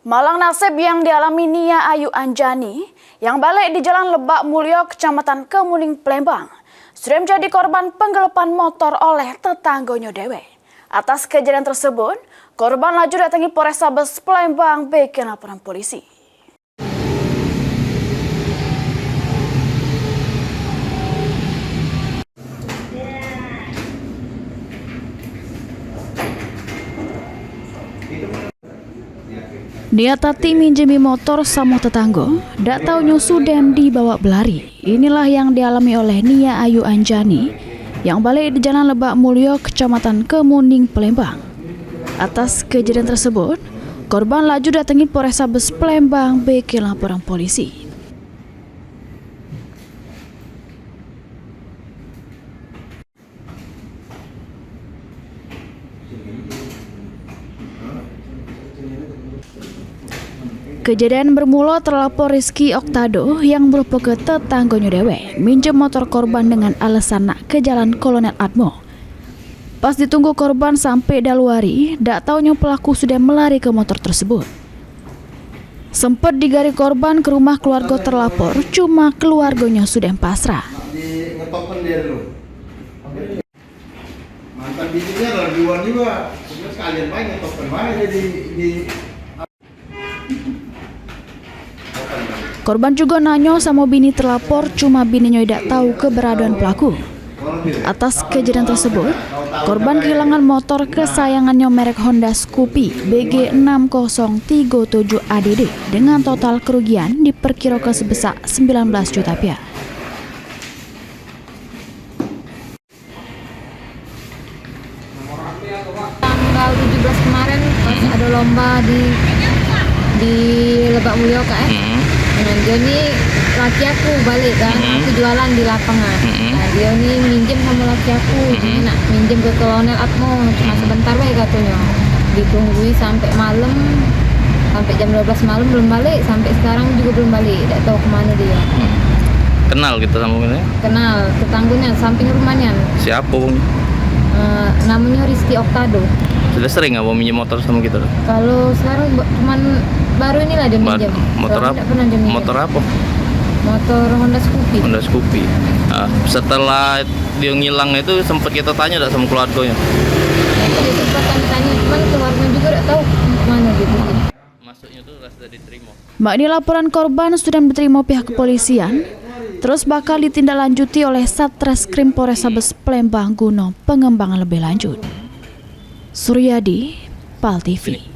Malang nasib yang dialami Nia Ayu Anjani yang balik di Jalan Lebak Mulyo, Kecamatan Kemuning, Palembang, sudah menjadi korban penggelapan motor oleh tetangganya dewe. Atas kejadian tersebut, korban laju datangi Polrestabes Palembang bikin laporan polisi. Dia tati minjemi motor sama tetangga, dak taunya sudem dibawa belari. Inilah yang dialami oleh Nia Ayu Anjani yang balik di Jalan Lebak Mulyo, Kecamatan Kemuning, Palembang. Atas kejadian tersebut, korban laju datangi Polrestabes Palembang bikin laporan polisi. Kejadian bermula terlapor Rizky Oktado yang merupakan tetangganya dewe minjem motor korban dengan alasan nak ke Jalan Kolonel Atmo. Pas ditunggu korban sampai daluari, dak taunya pelaku sudah melari ke motor tersebut. Sempat digari korban ke rumah keluarga terlapor, cuma keluarganya sudah pasrah. Mantan bininya raguan juga, sekalian banyak token mana di Korban juga nanyo sama bini terlapor, cuma bininya tidak tahu keberadaan pelaku. Atas kejadian tersebut, korban kehilangan motor kesayangannya merek Honda Scoopy BG6037 ADD dengan total kerugian diperkirakan sebesar 19 juta rupiah. Tanggal 17 kemarin pas ada lomba di Lebak Mulyo KF. Nah, dia ini laki aku balik kan, aku jualan di lapangan. Nah, dia ini minjem sama laki aku, jadi nak minjem ke Kolonel Atmo, cuma sebentar baik katanya. Ditungguin sampai malam, sampai jam 12 malam belum balik, sampai sekarang juga belum balik, tidak tahu kemana dia. Kenal gitu sama ini? Kenal, tetangganya, samping rumahnya. Siapa? Namanya Rizky Oktado. Sudah sering nggak mau minjem motor sama gitu? Kalau sekarang cuman baru inilah dia minjem. Motor apa? Motor apa? Motor Honda Scoopy. Honda Scoopy. Nah, setelah dia ngilang itu sempat kita tanya nggak sama keluarganya? Jadi sempat tanya, cuman keluarga juga nggak tahu mana gitu. Masuknya tuh sudah diterima. Mbak, ini laporan korban sudah diterima pihak kepolisian, terus bakal ditindaklanjuti oleh Satreskrim Polrestabes Palembang guna pengembangan lebih lanjut. Suryadi, PAL TV.